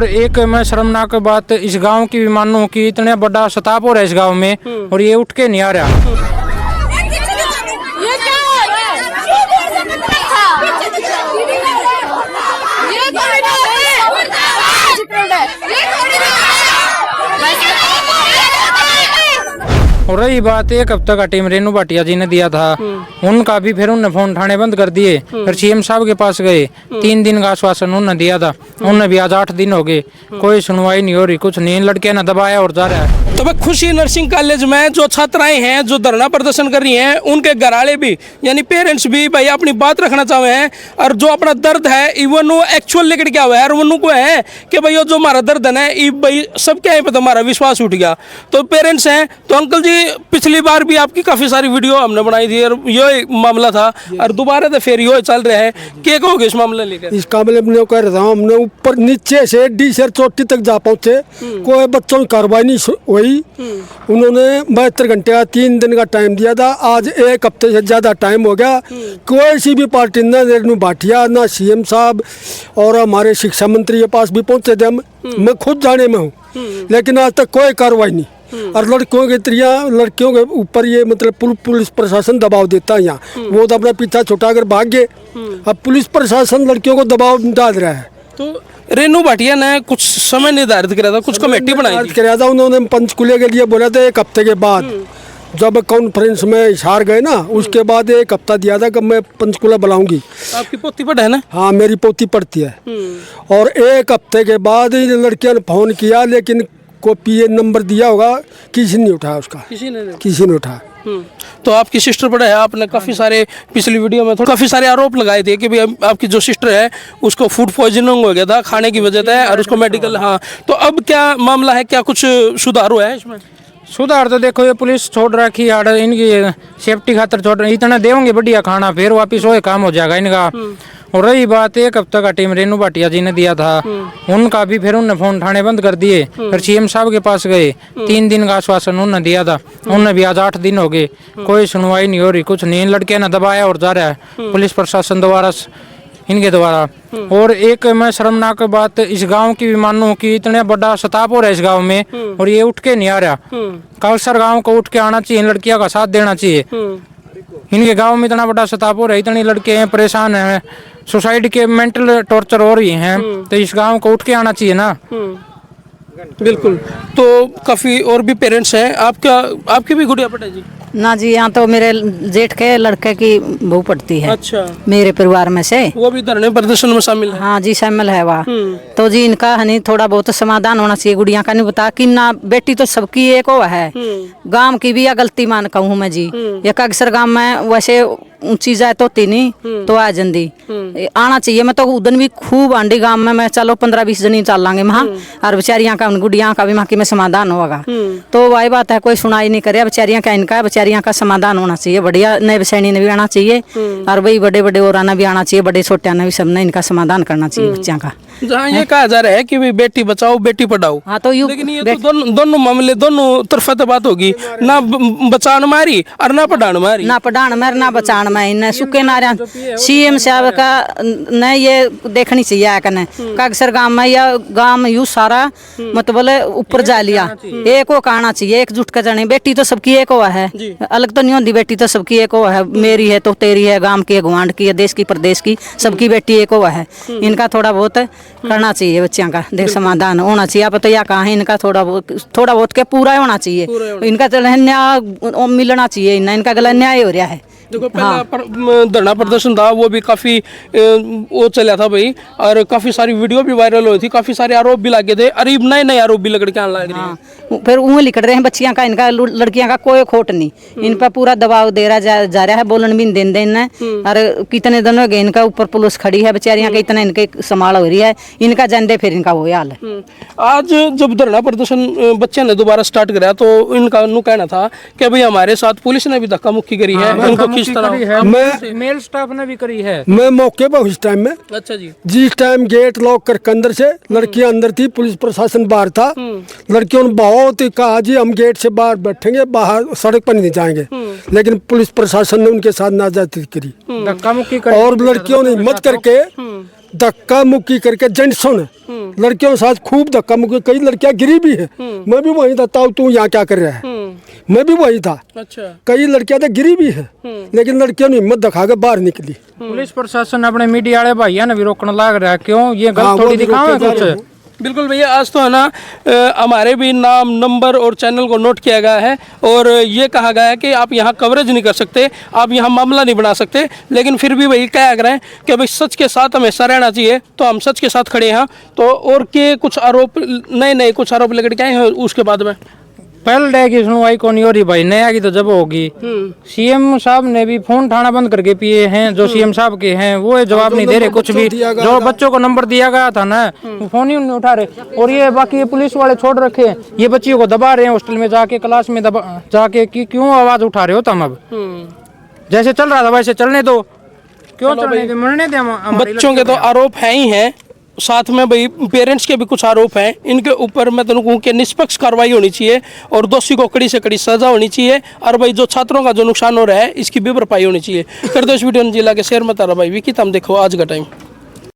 और एक मैं शर्मनाक बात इस गांव की भी मानूं कि इतना बड़ा सताप हो रहा है इस गांव में और ये उठ के नहीं आ रहा। और रही बात एक हफ्ते का टीम रेनू भाटिया जी ने दिया था, उनका भी फिर उन्होंने फोन उठाने बंद कर दिए। फिर सीएम साहब के पास गए, 3 दिन का आश्वासन उन्होंने दिया था, उन्होंने भी आज 8 दिन हो गए, कोई सुनवाई नहीं हो रही, कुछ नहीं। लड़कियां ने दबाया और जा रहा है। तो भाई खुशी नर्सिंग कॉलेज में जो छात्राएं हैं जो धरना प्रदर्शन कर रही हैं, उनके घरवाले भी यानी पेरेंट्स भी भाई अपनी बात रखना चाहे हैं और जो अपना दर्द है इवन वो एक्चुअल लेकर क्या हुआ है और उनको है कि भाई जो हमारा दर्द है ना ये भाई सबके यहाँ पे तो हमारा विश्वास उठ गया। तो पेरेंट्स हैं तो अंकल जी पिछली बार भी आपकी काफी सारी वीडियो हमने बनाई थी और ये मामला था और दोबारा तो फिर ये चल रहा है, क्या कहोगे इस मामले लेकर? इस मामले में कह रहा हूँ, हमने ऊपर नीचे से डी से चोटी तक जा पहुँचे, कोई बच्चों की कार्रवाई नहीं हुई। उन्होंने 72 घंटे का 3 दिन का टाइम दिया था, आज 1 हफ्ते से ज़्यादा टाइम हो गया। कोई सी भी पार्टी ना रेनू भाटिया ना सीएम साहब और हमारे शिक्षा मंत्री के पास भी पहुँचे थे, मैं खुद जाने में हूँ, लेकिन आज तक कोई कार्रवाई नहीं। और लड़कियों के ऊपर ये मतलब पुलिस प्रशासन दबाव देता है यहाँ, वो तो अपना पीछा छुटा कर भाग गए, अब पुलिस प्रशासन लड़कियों को दबाव डाल रहा है। तो रेनू भाटिया ने कुछ समय निर्धारित किया था, कुछ कमेटी बनाई था, उन्होंने पंचकुले के लिए बोला था 1 हफ्ते के बाद, जब कॉन्फ्रेंस में हार गए ना उसके बाद 1 हफ्ता दिया था कि मैं पंचकुला बुलाऊंगी। आपकी पोती पढ़ा है ना? हाँ मेरी पोती पढ़ती है। और 1 हफ्ते के बाद लड़कियों ने फोन किया, लेकिन कॉपी ये नंबर दिया होगा, किसी ने उठाया उसका, किसी ने उठाया। तो आपकी सिस्टर पढ़ा है, आपने काफ़ी सारे पिछली वीडियो में काफ़ी सारे आरोप लगाए थे कि भाई आपकी जो सिस्टर है उसको फूड पॉइजनिंग हो गया था खाने की वजह से और उसको मेडिकल। हाँ तो अब क्या मामला है, क्या कुछ सुधार हुआ है इसमें? सुधार तो देखो ये पुलिस छोड़ रखी है, इनकी सेफ्टी खातर छोड़ रही, इतना देंगे बढ़िया खाना फिर वापिस वही काम हो जाएगा इनका। और रही बात 1 हफ्ते का टीम रेनू भाटिया जी ने दिया था, उनका भी फिर उन्होंने फोन उठाने बंद कर दिए। फिर सीएम साहब के पास गए, 3 दिन का आश्वासन उन्होंने दिया था, उन्होंने भी आज 8 दिन हो गए, कोई सुनवाई नहीं हो रही, कुछ नहीं। लड़कियां ने दबाया और जा रहा है पुलिस प्रशासन द्वारा, इनके द्वारा। और एक मैं शर्मनाक बात इस गांव की भी मानूं कि इतना बड़ा सताप हो रहा है इस गांव में और ये उठ के नहीं आ रहा। कलसर गांव को उठ के आना चाहिए, लड़कियों का साथ देना चाहिए। इनके गांव में इतना बड़ा सताप हो रहा है, इतनी लड़के हैं परेशान हैं, सोसाइटी के मेंटल टॉर्चर हो रही हैं, तो इस गांव को उठ के आना चाहिए ना। बिल्कुल। तो काफी और भी पेरेंट्स हैं, आपकी भी गुड़िया पढ़े जी? ना जी, यहाँ तो मेरे जेठ के लड़के की बहू पढ़ती है। अच्छा। मेरे परिवार में से वो भी धरने प्रदर्शन में शामिल है? हाँ जी शामिल है वह। तो जी इनका हनी थोड़ा बहुत समाधान होना चाहिए। गुड़िया का नहीं बता कि ना बेटी तो सबकी एक वो है, गांव की भी या गलती मान कहूँ मैं जी, या अक्सर गांव में वैसे ऊंची जाए तो तीनी तो आ जंदी आना चाहिए। मैं तो उदन भी खूब आंडी गांव में मैं चलो 15-20 जनी चल लांगे वहाँ, और बेचारियां का गुड़िया का भी वहाँ की में समाधान होगा। तो वही बात है, कोई सुनाई नहीं करे बेचारियां का, इनका बेचारियां का समाधान होना चाहिए। बढ़िया नए बसैनी ने भी आना चाहिए और वही बड़े बड़े और भी आना चाहिए, बड़े छोटे ने भी सबने इनका समाधान करना चाहिए बच्चों का। जहाँ ये कहा जा रहा है कि बेटी बचाओ बेटी पढ़ाओ, हाँ तो लेकिन ये तो दोनों मामले दोनों तरफा तो बात होगी ना, बचान मारी और ना पढ़ान मारी, ना पढ़ान मार ना बचान में। इन्हें सुखे नारिया सीएम साहब का न ये देखनी चाहिए आकने का अक्सर गांव में या गांव में यू सारा मतलब ऊपर जा लिया, एक वो कहना चाहिए एकजुट कर जाने। बेटी तो सबकी एक हुआ है, अलग तो नहीं होती, बेटी तो सबकी एक हुआ है, मेरी है तो तेरी है, गांव की है, गुआंढ की है, देश की प्रदेश की, सबकी बेटी एक हुआ है। इनका थोड़ा बहुत करना चाहिए बच्चों का, देख समाधान होना चाहिए। आप तो या कहा है इनका थोड़ा बहुत के पूरा होना चाहिए, इनका तो न्याय मिलना चाहिए, इनका गला न्याय हो रहा है। देखो पहला धरना प्रदर्शन था वो भी काफी वो चला था भाई, और काफी सारी वीडियो भी वायरल हुई थी, काफी सारे आरोप भी लगे थे, अरे नए आरोप भी लग रहे हैं। फिर वो लिख रहे हैं बच्चियां का, इनका लड़कियां का कोई खोट नहीं, इन पर पूरा दबाव दे रहा जा रहा है, बोलन भी देन देना। और कितने दिन हो गए इनका ऊपर पुलिस खड़ी है, बेचारियां का इतना इनके संभाल हो रही है, इनका जंदे फिर इनका वो हाल है। आज जब धरना प्रदर्शन बच्चे ने दोबारा स्टार्ट कराया तो इनका कहना था कि भाई हमारे साथ पुलिस ने भी धक्का मुक्की करी है, उनको मेल स्टाफ ने भी करी है। मैं मौके पर उस टाइम में, अच्छा जी, जिस टाइम गेट लॉक करके अंदर से लड़कियां अंदर थी, पुलिस प्रशासन बाहर था, लड़कियों ने बहुत ही कहा जी हम गेट से बाहर बैठेंगे, बाहर सड़क पर नहीं जाएंगे, लेकिन पुलिस प्रशासन ने उनके साथ नाजायज करी, धक्का मुक्की, और लड़कियों ने हिम्मत करके धक्का मुक्की करके जेंट्सों ने लड़कियों के साथ खूब धक्का मुक्की, कई लड़कियां गिरी भी है। मैं भी वहीं था, ताऊ तू यहाँ क्या कर रहा है, मैं भी वहीं था। अच्छा। कई लड़कियां तो गिरी भी है, लेकिन लड़कियों ने हिम्मत दिखा के बाहर निकली। पुलिस प्रशासन अपने मीडिया वाले भाइयों ने भी रोकने लग रहा है, क्यों ये हाँ, गलत वो थोड़ी भी दिखावे रोके जा रहे कुछ। हैं। बिल्कुल भैया, आज तो है ना हमारे भी नाम, नंबर और चैनल को नोट किया गया है और ये कहा गया है कि आप यहाँ कवरेज नहीं कर सकते, आप यहाँ मामला नहीं बना सकते, लेकिन फिर भी वही कह रहे हैं कि भाई सच के साथ हमेशा रहना चाहिए, तो हम सच के साथ खड़े हैं। तो और के कुछ आरोप, नए कुछ आरोप लेकर के आए हैं उसके बाद में पहले डे की सुनवाई कौन हो रही भाई, नया की तो जब होगी। सीएम साहब ने भी फोन उठाना बंद करके पिए हैं, जो सीएम साहब के हैं वो जवाब नहीं दे रहे कुछ भी। जो बच्चों को नंबर दिया गया था ना, वो फोन ही नहीं उठा रहे। और ये बाकी ये पुलिस वाले छोड़ रखे हैं, ये बच्चियों को दबा रहे हैं हॉस्टल में जाके, क्लास में दबा जाके कि क्यों आवाज उठा रहे हो तुम। अब जैसे चल रहा था वैसे चलने दो, क्यों चलने दे, मरने दे। बच्चों के तो आरोप है ही हैं, साथ में भाई पेरेंट्स के भी कुछ आरोप हैं। इनके ऊपर मैं तो कहूँ कि निष्पक्ष कार्रवाई होनी चाहिए और दोषी को कड़ी से कड़ी सजा होनी चाहिए। और भाई जो छात्रों का जो नुकसान हो रहा है इसकी भी भरपाई होनी चाहिए। कर दो इस वीडियो जिला के शेयर में तारा भाई विकी, हम देखो आज का टाइम।